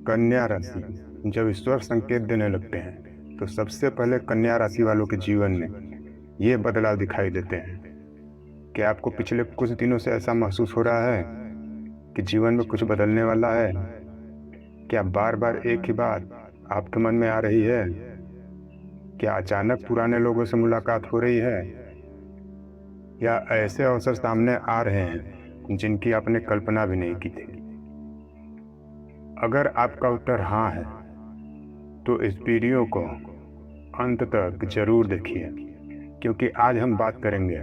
कन्या राशि जब ईश्वर संकेत देने लगते हैं तो सबसे पहले कन्या राशि वालों के जीवन में ये बदलाव दिखाई देते हैं। क्या आपको पिछले कुछ दिनों से ऐसा महसूस हो रहा है कि जीवन में कुछ बदलने वाला है? क्या बार बार एक ही बात आपके मन में आ रही है? क्या अचानक पुराने लोगों से मुलाकात हो रही है, या ऐसे अवसर सामने आ रहे हैं जिनकी आपने कल्पना भी नहीं की थी? अगर आपका उत्तर हाँ है तो इस वीडियो को अंत तक जरूर देखिए, क्योंकि आज हम बात करेंगे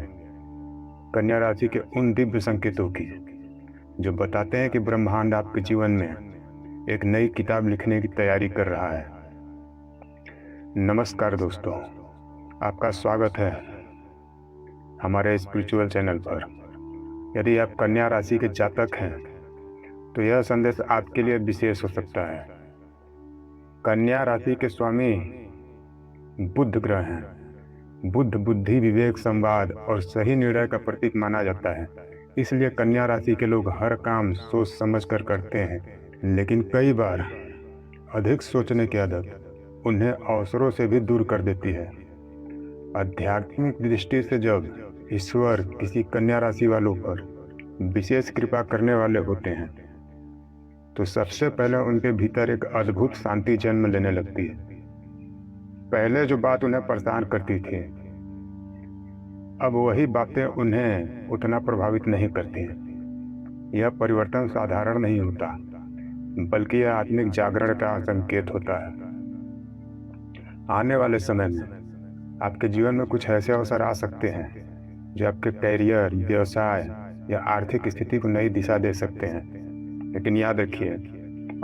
कन्या राशि के उन दिव्य संकेतों की जो बताते हैं कि ब्रह्मांड आपके जीवन में एक नई किताब लिखने की तैयारी कर रहा है। नमस्कार दोस्तों, आपका स्वागत है हमारे स्पिरिचुअल चैनल पर। यदि आप कन्या राशि के जातक हैं तो यह संदेश आपके लिए विशेष हो सकता है। कन्या राशि के स्वामी बुध ग्रह हैं। बुध बुद्धि, विवेक, संवाद और सही निर्णय का प्रतीक माना जाता है। इसलिए कन्या राशि के लोग हर काम सोच समझ कर करते हैं, लेकिन कई बार अधिक सोचने की आदत उन्हें अवसरों से भी दूर कर देती है। आध्यात्मिक दृष्टि से जब ईश्वर किसी कन्या राशि वालों पर विशेष कृपा करने वाले होते हैं तो सबसे पहले उनके भीतर एक अद्भुत शांति जन्म लेने लगती है। पहले जो बात उन्हें परेशान करती थी, अब वही बातें उन्हें उतना प्रभावित नहीं करती हैं। यह परिवर्तन साधारण नहीं होता, बल्कि यह आत्मिक जागरण का संकेत होता है। आने वाले समय में आपके जीवन में कुछ ऐसे अवसर आ सकते हैं जो आपके कैरियर, व्यवसाय या आर्थिक स्थिति को नई दिशा दे सकते हैं। लेकिन याद रखिए,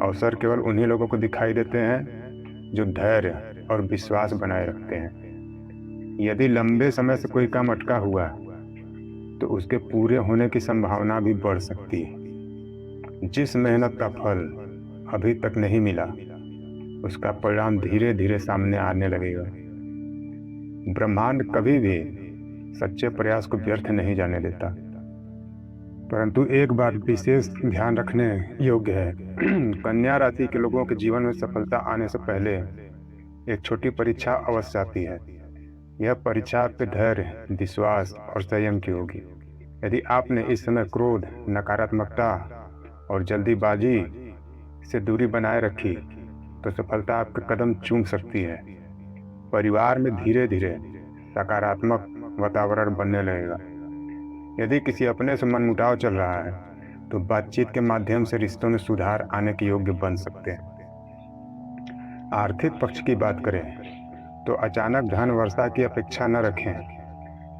अवसर केवल उन्हीं लोगों को दिखाई देते हैं जो धैर्य और विश्वास बनाए रखते हैं। यदि लंबे समय से कोई काम अटका हुआ है तो उसके पूरे होने की संभावना भी बढ़ सकती है। जिस मेहनत का फल अभी तक नहीं मिला, उसका परिणाम धीरे धीरे सामने आने लगेगा। ब्रह्मांड कभी भी सच्चे प्रयास को व्यर्थ नहीं जाने देता। परंतु एक बात विशेष ध्यान रखने योग्य है। कन्या राशि के लोगों के जीवन में सफलता आने से पहले एक छोटी परीक्षा अवश्य आती है। यह परीक्षा आपके धैर्य, विश्वास और संयम की होगी। यदि आपने इस समय क्रोध, नकारात्मकता और जल्दीबाजी से दूरी बनाए रखी तो सफलता आपके कदम चूम सकती है। परिवार में धीरे धीरे सकारात्मक वातावरण बनने लगेगा। यदि किसी अपने से मनमुटाव चल रहा है तो बातचीत के माध्यम से रिश्तों में सुधार आने के योग्य बन सकते हैं। आर्थिक पक्ष की बात करें तो अचानक धन वर्षा की अपेक्षा न रखें,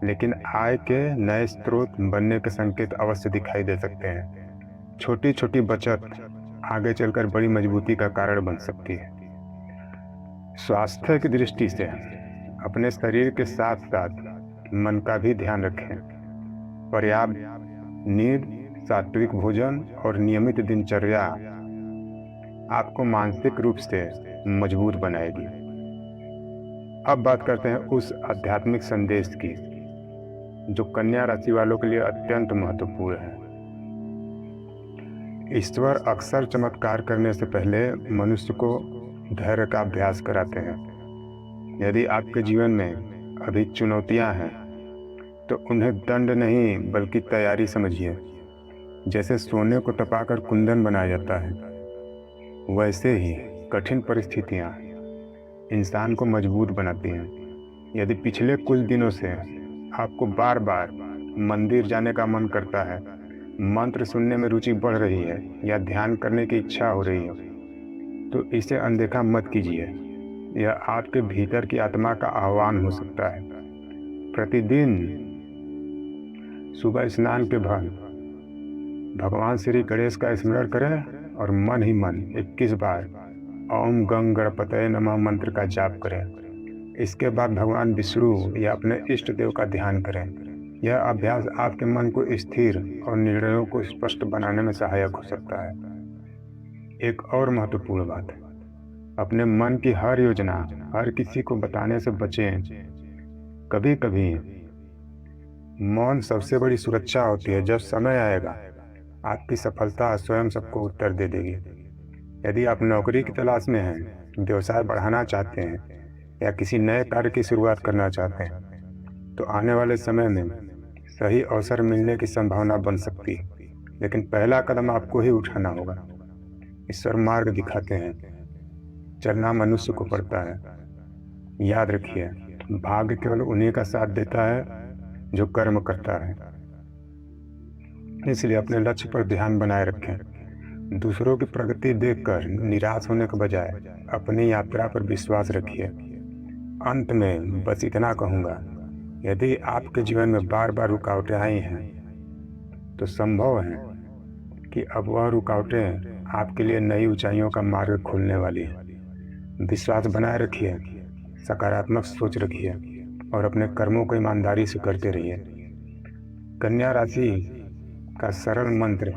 लेकिन आय के नए स्रोत बनने के संकेत अवश्य दिखाई दे सकते हैं। छोटी छोटी बचत आगे चलकर बड़ी मजबूती का कारण बन सकती है। स्वास्थ्य की दृष्टि से अपने शरीर के साथ साथ मन का भी ध्यान रखें। पर्याप्त नींद, सात्विक भोजन और नियमित दिनचर्या आपको मानसिक रूप से मजबूत बनाएगी। अब बात करते हैं उस आध्यात्मिक संदेश की जो कन्या राशि वालों के लिए अत्यंत महत्वपूर्ण है। ईश्वर अक्सर चमत्कार करने से पहले मनुष्य को धैर्य का अभ्यास कराते हैं। यदि आपके जीवन में अभी चुनौतियां हैं तो उन्हें दंड नहीं बल्कि तैयारी समझिए। जैसे सोने को तपाकर कुंदन बनाया जाता है, वैसे ही कठिन परिस्थितियां इंसान को मजबूत बनाती हैं। यदि पिछले कुछ दिनों से आपको बार बार मंदिर जाने का मन करता है, मंत्र सुनने में रुचि बढ़ रही है या ध्यान करने की इच्छा हो रही है, तो इसे अनदेखा मत कीजिए। यह आपके भीतर की आत्मा का आह्वान हो सकता है। प्रतिदिन सुबह स्नान के बाद भगवान श्री गणेश का स्मरण करें और मन ही मन 21 बार ओम गंग गणपतये नमः मंत्र का जाप करें। इसके बाद भगवान विष्णु या अपने इष्ट देव का ध्यान करें। यह अभ्यास आपके मन को स्थिर और निर्णयों को स्पष्ट बनाने में सहायक हो सकता है। एक और महत्वपूर्ण बात, अपने मन की हर योजना हर किसी को बताने से बचें। कभी कभी मौन सबसे बड़ी सुरक्षा होती है। जब समय आएगा, आपकी सफलता स्वयं सबको उत्तर दे देगी। यदि आप नौकरी की तलाश में हैं, व्यवसाय बढ़ाना चाहते हैं या किसी नए कार्य की शुरुआत करना चाहते हैं, तो आने वाले समय में सही अवसर मिलने की संभावना बन सकती है। लेकिन पहला कदम आपको ही उठाना होगा। ईश्वर मार्ग दिखाते हैं, चलना मनुष्य को पड़ता है। याद रखिए, भाग्य केवल उन्हीं का साथ देता है जो कर्म करता है। इसलिए अपने लक्ष्य पर ध्यान बनाए रखें। दूसरों की प्रगति देखकर निराश होने के बजाय अपनी यात्रा पर विश्वास रखिए। अंत में बस इतना कहूँगा, यदि आपके जीवन में बार बार रुकावटें आई हैं, तो संभव है कि अब वह रुकावटें आपके लिए नई ऊंचाइयों का मार्ग खोलने वाली हैं। विश्वास बनाए रखिए, सकारात्मक सोच रखिए और अपने कर्मों को ईमानदारी से करते रहिए। कन्या राशि का सरल मंत्र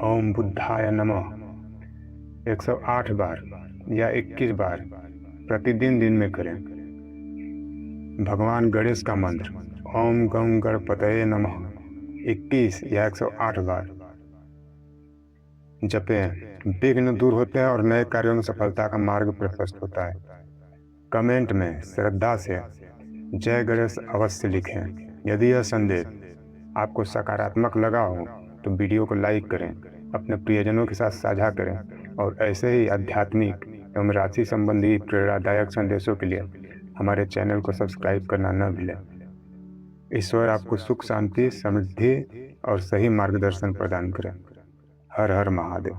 ओम बुद्धाय नमः 108 बार या 21 बार प्रतिदिन दिन में करें। भगवान गणेश का मंत्र ओम गं गणपतये नमः 21 या 108 बार जपें। विघ्न दूर होते हैं और नए कार्यों में सफलता का मार्ग प्रशस्त होता है। कमेंट में श्रद्धा से जय गणेश अवश्य लिखें। यदि यह संदेश आपको सकारात्मक लगा हो तो वीडियो को लाइक करें, अपने प्रियजनों के साथ साझा करें और ऐसे ही आध्यात्मिक एवं राशि संबंधी प्रेरणादायक संदेशों के लिए हमारे चैनल को सब्सक्राइब करना न भूलें। ईश्वर आपको सुख, शांति, समृद्धि और सही मार्गदर्शन प्रदान करें। हर हर महादेव।